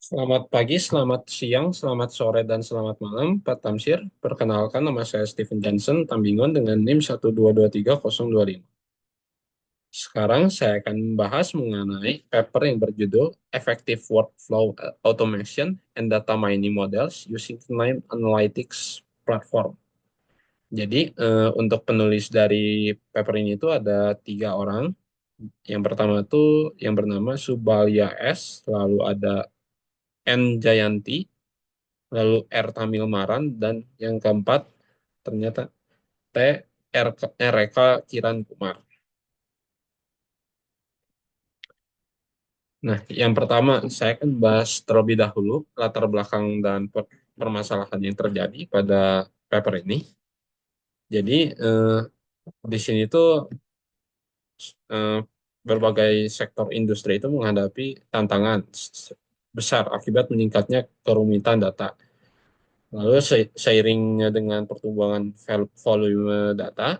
Selamat pagi, selamat siang, selamat sore, dan selamat malam, Pak Tamsir. Perkenalkan, nama saya Steven Johnson, Tambingon dengan NIM 1223025. Sekarang saya akan membahas mengenai paper yang berjudul Effective Workflow Automation and Data Mining Models Using Nine Analytics Platform. Jadi, untuk penulis dari paper ini itu ada tiga orang. Yang pertama itu yang bernama Subalya S, lalu ada N. Jayanti, lalu R. Tamil Maran, dan yang keempat ternyata T. Reka Kiran Kumar. Nah, yang pertama saya akan bahas terlebih dahulu latar belakang dan permasalahan yang terjadi pada paper ini. Jadi di sini tuh eh, berbagai sektor industri itu menghadapi tantangan besar akibat meningkatnya kerumitan data. Lalu seiringnya dengan pertumbuhan volume data,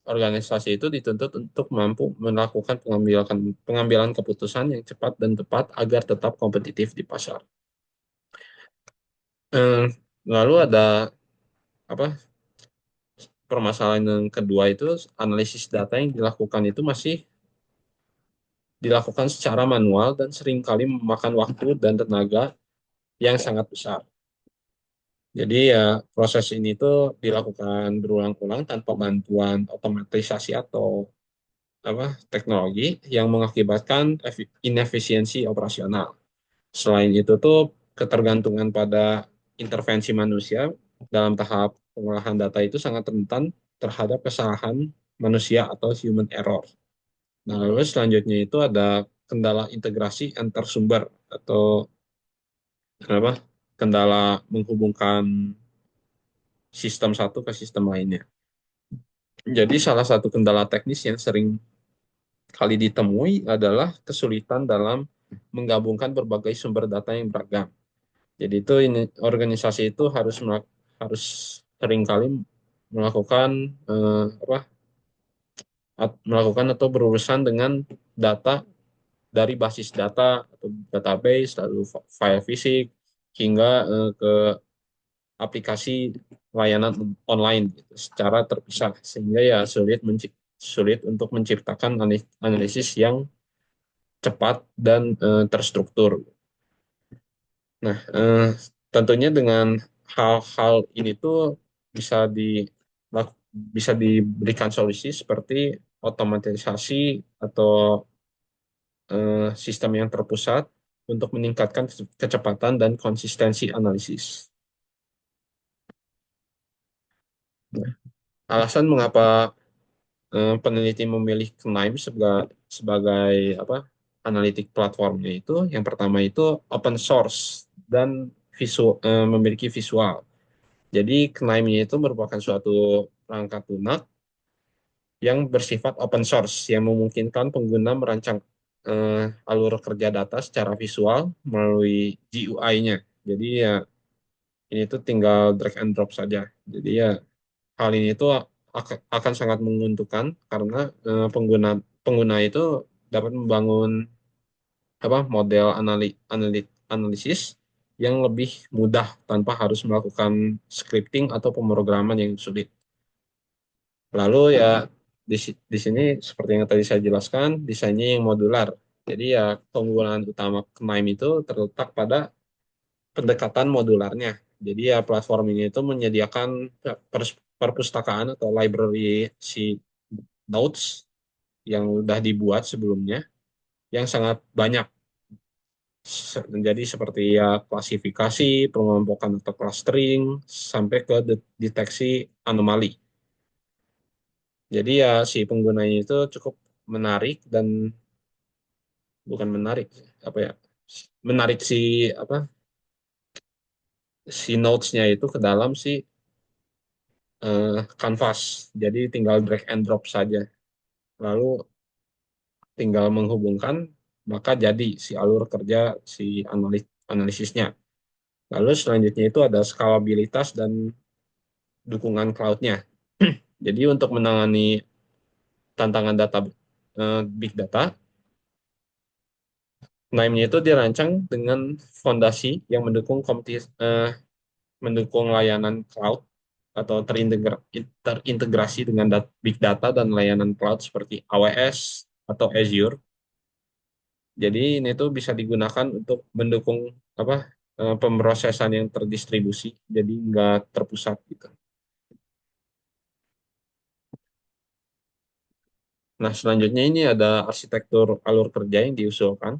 organisasi itu dituntut untuk mampu melakukan pengambilan keputusan yang cepat dan tepat agar tetap kompetitif di pasar. Eh, Lalu ada apa permasalahan yang kedua itu analisis data yang dilakukan itu masih dilakukan secara manual dan seringkali memakan waktu dan tenaga yang sangat besar. Jadi ya proses ini tuh dilakukan berulang-ulang tanpa bantuan otomatisasi atau teknologi yang mengakibatkan inefisiensi operasional. Selain itu tuh ketergantungan pada intervensi manusia dalam tahap pengolahan data itu sangat rentan terhadap kesalahan manusia atau human error. Nah, lalu selanjutnya itu ada kendala integrasi antar sumber atau apa? Kendala menghubungkan sistem satu ke sistem lainnya. Jadi salah satu kendala teknis yang sering kali ditemui adalah kesulitan dalam menggabungkan berbagai sumber data yang beragam. Jadi itu ini organisasi itu harus seringkali melakukan melakukan atau berurusan dengan data dari basis data atau database lalu file fisik hingga ke aplikasi layanan online gitu, secara terpisah sehingga ya sulit untuk menciptakan analisis yang cepat dan terstruktur. Nah, tentunya dengan hal-hal ini tuh bisa di bisa diberikan solusi seperti otomatisasi atau sistem yang terpusat untuk meningkatkan kecepatan dan konsistensi analisis. Nah, alasan mengapa peneliti memilih KNIME sebagai analitik platformnya itu, yang pertama itu open source dan memiliki visual. Jadi KNIME itu merupakan suatu perangkat lunak yang bersifat open source yang memungkinkan pengguna merancang alur kerja data secara visual melalui GUI-nya. Jadi ya ini tuh tinggal drag and drop saja. Jadi ya hal ini tuh akan sangat menguntungkan karena pengguna pengguna itu dapat membangun model analisis yang lebih mudah tanpa harus melakukan scripting atau pemrograman yang sulit. Lalu ya di sini seperti yang tadi saya jelaskan, desainnya yang modular. Jadi ya keunggulan utama KNIME itu terletak pada pendekatan modularnya. Jadi ya platform ini itu menyediakan perpustakaan atau library si notes yang sudah dibuat sebelumnya yang sangat banyak. Jadi seperti ya klasifikasi, pengelompokan atau clustering, sampai ke deteksi anomali. Jadi ya si penggunanya itu cukup menarik dan bukan menarik apa ya menarik apa si notesnya itu ke dalam si canvas. Jadi tinggal drag and drop saja. Lalu tinggal menghubungkan maka jadi si alur kerja si analisisnya. Lalu selanjutnya itu ada skalabilitas dan dukungan cloud-nya. Jadi untuk menangani tantangan data big data, KNIME-nya itu dirancang dengan fondasi yang mendukung layanan cloud atau terintegrasi dengan big data dan layanan cloud seperti AWS atau Azure. Jadi ini tuh bisa digunakan untuk mendukung apa pemrosesan yang terdistribusi, jadi nggak terpusat gitu. Nah, selanjutnya ini ada arsitektur alur kerja yang diusulkan.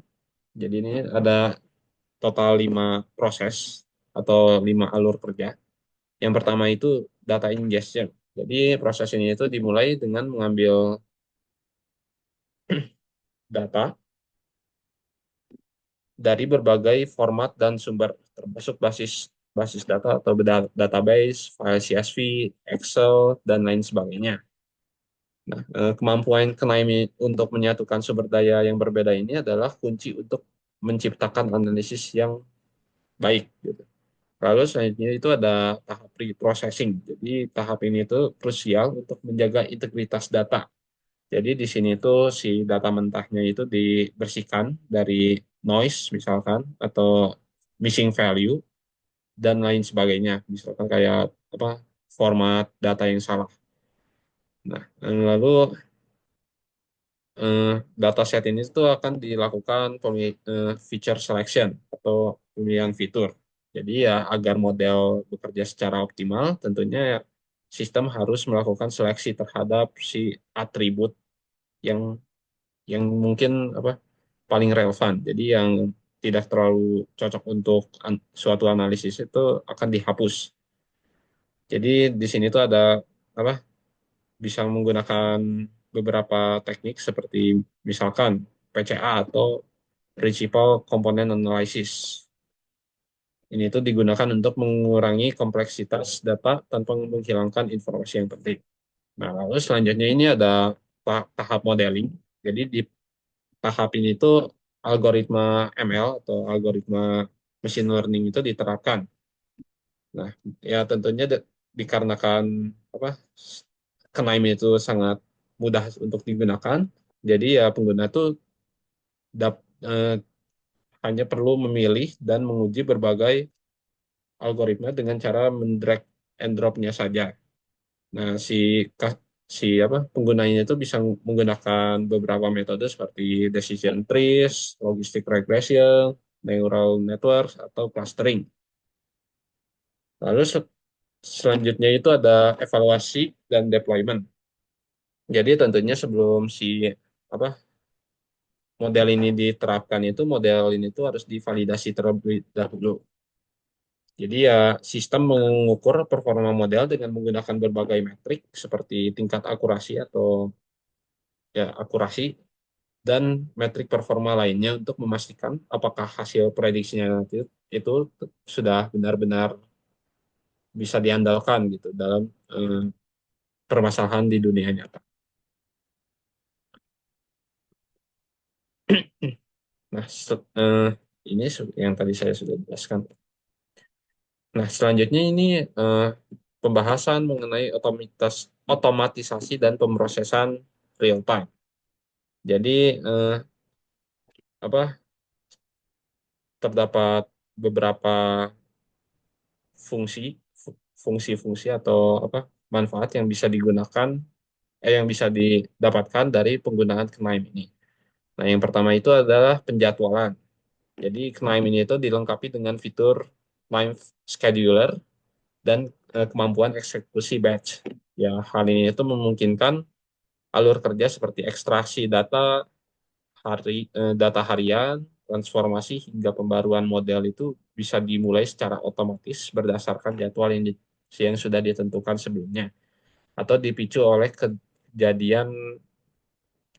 Jadi ini ada total 5 proses atau 5 alur kerja. Yang pertama itu data ingestion. Jadi proses ini itu dimulai dengan mengambil data dari berbagai format dan sumber, termasuk basis basis data atau database, file CSV, Excel, dan lain sebagainya. Nah, kemampuan KNIME untuk menyatukan sumber daya yang berbeda ini adalah kunci untuk menciptakan analisis yang baik, gitu. Lalu selanjutnya itu ada tahap pre-processing. Jadi tahap ini itu krusial untuk menjaga integritas data. Jadi di sini tuh si data mentahnya itu dibersihkan dari noise misalkan atau missing value dan lain sebagainya. Misalkan kayak apa format data yang salah. Nah, lalu eh, dataset ini tuh akan dilakukan feature selection atau pemilihan fitur. Jadi ya agar model bekerja secara optimal, tentunya sistem harus melakukan seleksi terhadap si atribut yang mungkin apa paling relevan. Jadi yang tidak terlalu cocok untuk suatu analisis itu akan dihapus. Jadi di sini tuh ada apa bisa menggunakan beberapa teknik seperti misalkan PCA atau Principal Component Analysis. Ini tuh digunakan untuk mengurangi kompleksitas data tanpa menghilangkan informasi yang penting. Nah, lalu selanjutnya ini ada tahap modeling. Jadi di tahap ini tuh algoritma ML atau algoritma machine learning itu diterapkan. Nah, ya tentunya dikarenakan apa Kenaim itu sangat mudah untuk digunakan, jadi ya pengguna tuh dap- eh, hanya perlu memilih dan menguji berbagai algoritma dengan cara mendrag and drop-nya saja. Nah, apa penggunanya itu bisa menggunakan beberapa metode seperti decision trees, logistic regression, neural networks atau clustering. Lalu selanjutnya itu ada evaluasi dan deployment. Jadi tentunya sebelum si apa model ini diterapkan itu model ini tuh harus divalidasi terlebih dahulu. Jadi ya sistem mengukur performa model dengan menggunakan berbagai metrik seperti tingkat akurasi atau ya akurasi dan metrik performa lainnya untuk memastikan apakah hasil prediksinya nanti itu sudah benar-benar bisa diandalkan gitu dalam eh, permasalahan di dunia nyata. Nah, ini yang tadi saya sudah jelaskan. Nah, selanjutnya ini eh, pembahasan mengenai otomatisasi dan pemrosesan real time. Jadi apa terdapat beberapa fungsi fungsi-fungsi atau apa manfaat yang bisa digunakan yang bisa didapatkan dari penggunaan KNIME ini. Nah, yang pertama itu adalah penjadwalan. Jadi KNIME ini itu dilengkapi dengan fitur time scheduler dan kemampuan eksekusi batch. Ya, hal ini itu memungkinkan alur kerja seperti ekstraksi data harian, transformasi hingga pembaruan model itu bisa dimulai secara otomatis berdasarkan jadwal yang sudah ditentukan sebelumnya atau dipicu oleh kejadian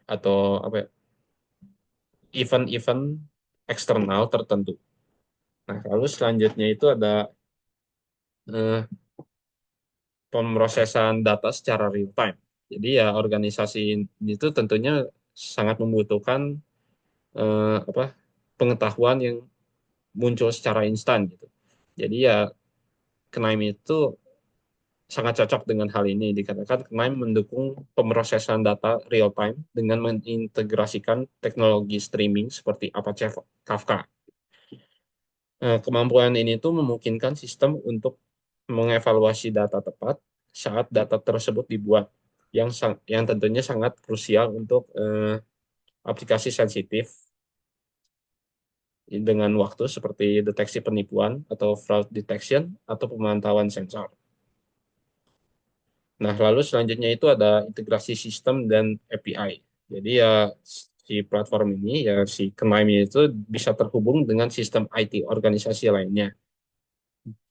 atau apa event-event eksternal tertentu. Nah, lalu selanjutnya itu ada eh, pemrosesan data secara real time. Jadi ya organisasi ini itu tentunya sangat membutuhkan apa pengetahuan yang muncul secara instan gitu. Jadi ya Knaim itu sangat cocok dengan hal ini. Dikatakan KNIME mendukung pemrosesan data real time dengan mengintegrasikan teknologi streaming seperti Apache Kafka. Kemampuan ini tuh memungkinkan sistem untuk mengevaluasi data tepat saat data tersebut dibuat, yang tentunya sangat krusial untuk aplikasi sensitif dengan waktu seperti deteksi penipuan atau fraud detection atau pemantauan sensor. Nah, lalu selanjutnya itu ada integrasi sistem dan API. Jadi ya si platform ini ya si Knaim itu bisa terhubung dengan sistem IT organisasi lainnya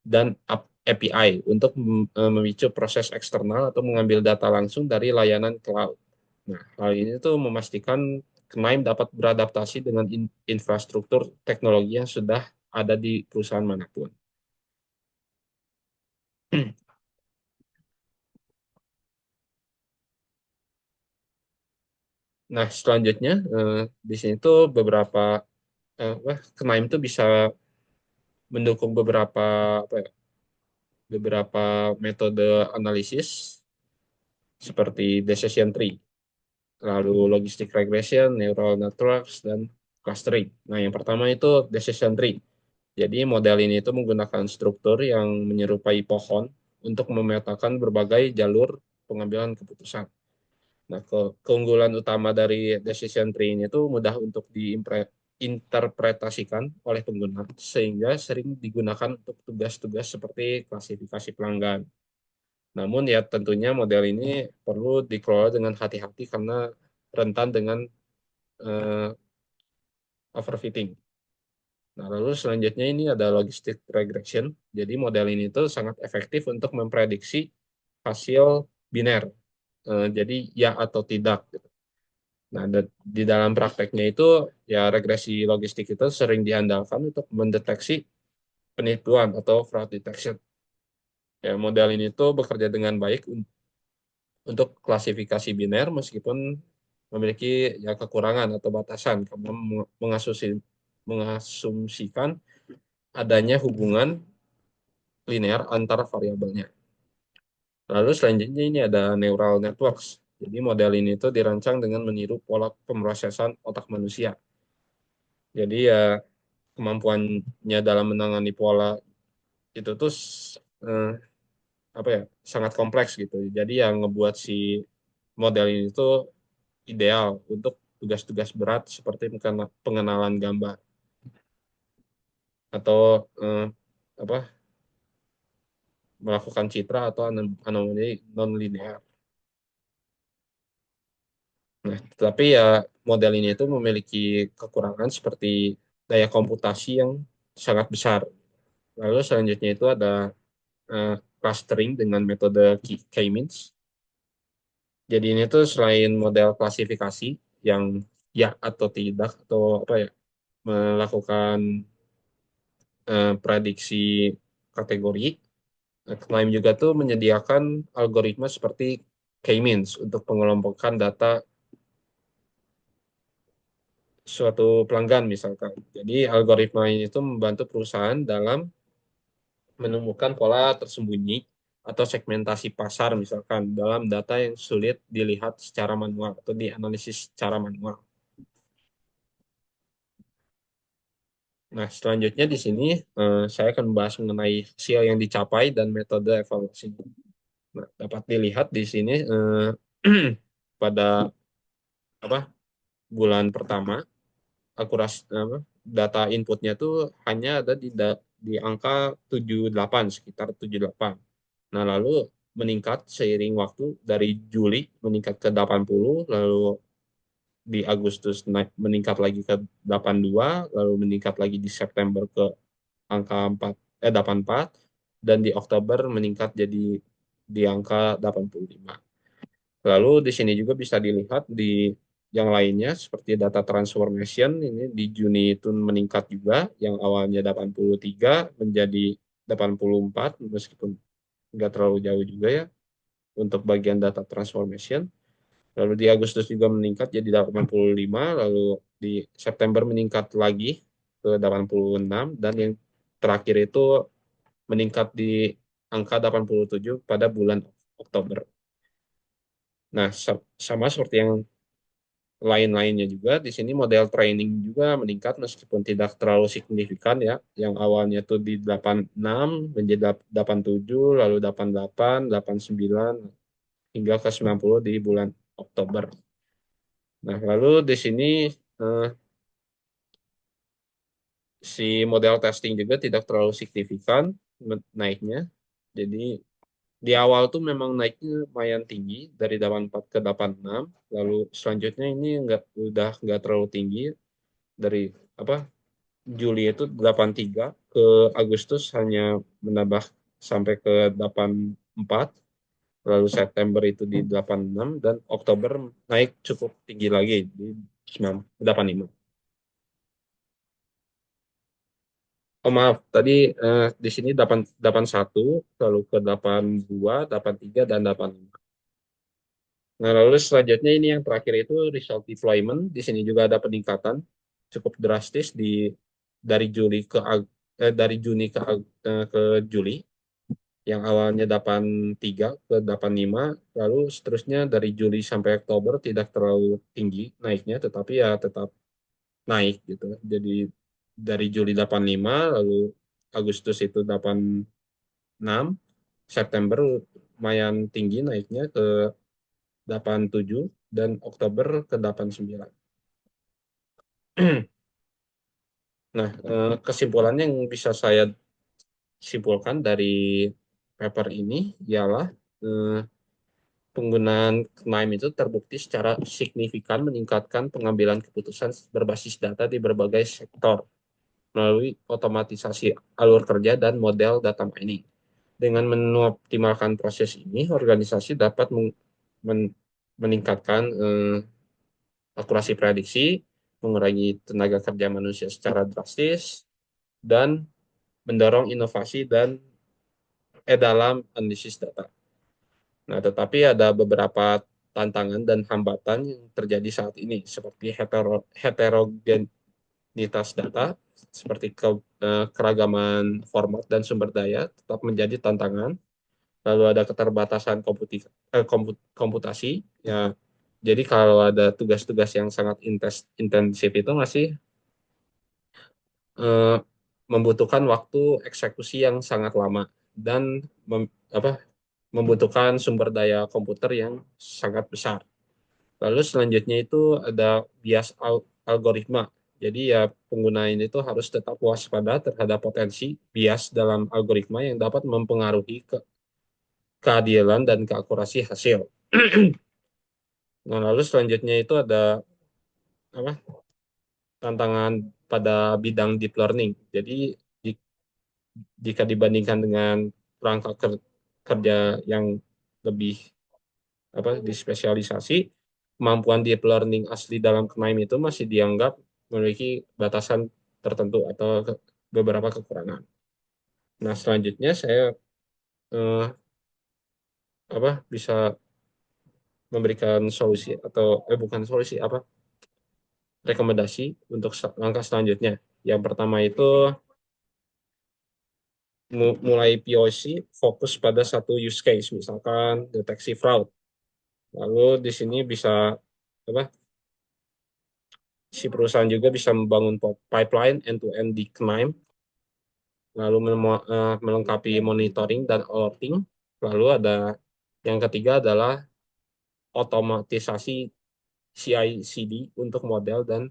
dan API untuk memicu proses eksternal atau mengambil data langsung dari layanan cloud. Nah, hal ini tuh memastikan Knaim dapat beradaptasi dengan infrastruktur teknologi yang sudah ada di perusahaan manapun. Nah, selanjutnya di sini tuh Knaim tuh bisa mendukung apa ya, beberapa metode analisis seperti decision tree, lalu logistic regression, neural networks, dan clustering. Nah, yang pertama itu decision tree. Jadi model ini itu menggunakan struktur yang menyerupai pohon untuk memetakan berbagai jalur pengambilan keputusan. Nah, keunggulan utama dari decision tree ini itu mudah untuk diinterpretasikan oleh pengguna, sehingga sering digunakan untuk tugas-tugas seperti klasifikasi pelanggan. Namun ya tentunya model ini perlu dikelola dengan hati-hati karena rentan dengan eh, overfitting. Nah, lalu selanjutnya ini ada logistic regression. Jadi model ini tuh sangat efektif untuk memprediksi hasil biner. Jadi ya atau tidak, gitu. Nah, di dalam prakteknya itu ya regresi logistik itu sering diandalkan untuk mendeteksi penipuan atau fraud detection. Ya, model ini tuh bekerja dengan baik untuk klasifikasi biner meskipun memiliki ya kekurangan atau batasan karena mengasumsikan adanya hubungan linear antara variabelnya. Lalu selanjutnya ini ada neural networks. Jadi model ini tuh dirancang dengan meniru pola pemrosesan otak manusia. Jadi ya kemampuannya dalam menangani pola itu tuh eh, apa ya sangat kompleks gitu. Jadi yang ngebuat si model ini tuh ideal untuk tugas-tugas berat seperti pengenalan gambar atau apa melakukan citra atau anomali non linear. Nah, tetapi ya model ini itu memiliki kekurangan seperti daya komputasi yang sangat besar. Lalu selanjutnya itu ada eh, clustering dengan metode K-means. Jadi ini tuh selain model klasifikasi yang ya atau tidak atau apa ya melakukan prediksi kategori, Climb juga tuh menyediakan algoritma seperti K-means untuk pengelompokan data suatu pelanggan misalkan. Jadi algoritma ini tuh membantu perusahaan dalam menemukan pola tersembunyi atau segmentasi pasar misalkan dalam data yang sulit dilihat secara manual atau dianalisis secara manual. Nah, selanjutnya di sini saya akan membahas mengenai hasil yang dicapai dan metode evaluasi. Nah, dapat dilihat di sini pada apa bulan pertama akurasi data inputnya tuh hanya ada di angka 78 sekitar 78. Nah, lalu meningkat seiring waktu dari Juli meningkat ke 80, lalu di Agustus naik meningkat lagi ke 82, lalu meningkat lagi di September ke angka 84 dan di Oktober meningkat jadi di angka 85. Lalu di sini juga bisa dilihat di yang lainnya seperti data transformation ini di Juni itu meningkat juga yang awalnya 83 menjadi 84 meskipun nggak terlalu jauh juga ya untuk bagian data transformation. Lalu di Agustus juga meningkat jadi 85, lalu di September meningkat lagi ke 86 dan yang terakhir itu meningkat di angka 87 pada bulan Oktober. Nah, sama seperti yang lain-lainnya juga, di sini model training juga meningkat meskipun tidak terlalu signifikan ya. Yang awalnya tuh di 86 menjadi 87, lalu 88, 89, hingga ke 90 di bulan Oktober. Nah, lalu di sini eh, si model testing juga tidak terlalu signifikan naiknya. Jadi di awal tuh memang naiknya lumayan tinggi dari 84 ke 86, lalu selanjutnya ini udah nggak terlalu tinggi dari apa Juli itu 83, ke Agustus hanya menambah sampai ke 84, lalu September itu di 86, dan Oktober naik cukup tinggi lagi di 85. Oh maaf, tadi di sini 81, lalu ke 82, 83, dan 85. Nah, lalu selanjutnya ini yang terakhir itu result deployment. Di sini juga ada peningkatan cukup drastis dari dari Juni ke Juli, yang awalnya 83 ke 85, lalu seterusnya dari Juli sampai Oktober tidak terlalu tinggi naiknya, tetapi ya tetap naik gitu. Jadi dari Juli 85, lalu Agustus itu 86, September lumayan tinggi naiknya ke 87, dan Oktober ke 89. Nah, kesimpulannya yang bisa saya simpulkan dari paper ini ialah eh, penggunaan KNIME itu terbukti secara signifikan meningkatkan pengambilan keputusan berbasis data di berbagai sektor melalui otomatisasi alur kerja dan model data mining. Dengan mengoptimalkan proses ini, organisasi dapat meningkatkan akurasi prediksi, mengurangi tenaga kerja manusia secara drastis, dan mendorong inovasi dalam analisis data. Nah, tetapi ada beberapa tantangan dan hambatan yang terjadi saat ini, seperti heterogenitas data, seperti keragaman format dan sumber daya tetap menjadi tantangan. Lalu ada keterbatasan komputasi, ya. Jadi kalau ada tugas-tugas yang sangat intensif itu masih eh, membutuhkan waktu eksekusi yang sangat lama, dan apa, membutuhkan sumber daya komputer yang sangat besar. Lalu selanjutnya itu ada bias algoritma. Jadi ya pengguna ini tuh harus tetap waspada terhadap potensi bias dalam algoritma yang dapat mempengaruhi keadilan dan keakurasi hasil. Nah, lalu selanjutnya itu ada apa, tantangan pada bidang deep learning. Jadi jika dibandingkan dengan perangkat kerja yang lebih dispesialisasi, kemampuan deep learning asli dalam KNIME itu masih dianggap memiliki batasan tertentu atau beberapa kekurangan. Nah, selanjutnya saya eh, bisa memberikan solusi atau bukan solusi, rekomendasi untuk langkah selanjutnya. Yang pertama itu mulai POC, fokus pada satu use case, misalkan deteksi fraud. Lalu di sini bisa apa si perusahaan juga bisa membangun pipeline end-to-end di KNIME, lalu melengkapi monitoring dan alerting. Lalu ada yang ketiga adalah otomatisasi CI/CD untuk model dan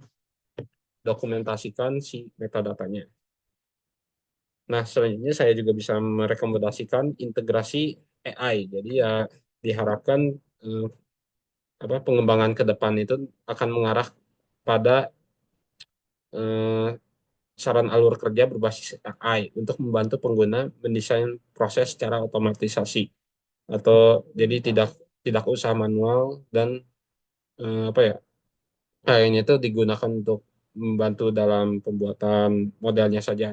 dokumentasikan si metadatanya. Nah, selanjutnya saya juga bisa merekomendasikan integrasi AI. Jadi ya diharapkan eh, pengembangan ke depan itu akan mengarah pada eh, saran alur kerja berbasis AI untuk membantu pengguna mendesain proses secara otomatisasi, atau jadi tidak tidak usah manual, dan apa ya, kayaknya itu digunakan untuk membantu dalam pembuatan modelnya saja,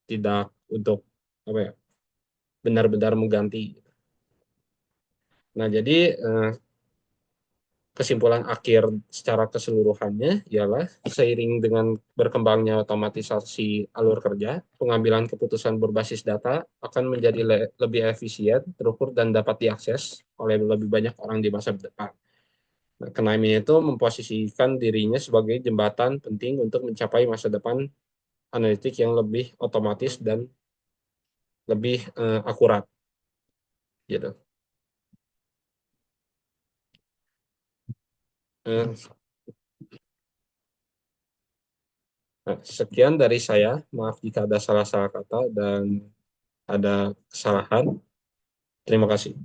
tidak untuk apa ya, benar-benar mengganti. Nah, jadi kesimpulan akhir secara keseluruhannya ialah seiring dengan berkembangnya otomatisasi alur kerja, pengambilan keputusan berbasis data akan menjadi lebih efisien, terukur, dan dapat diakses oleh lebih banyak orang di masa depan. Nah, Knaim itu memposisikan dirinya sebagai jembatan penting untuk mencapai masa depan analitik yang lebih otomatis dan lebih akurat, gitu. Eh, Nah, sekian dari saya. Maaf jika ada salah-salah kata dan ada kesalahan. Terima kasih.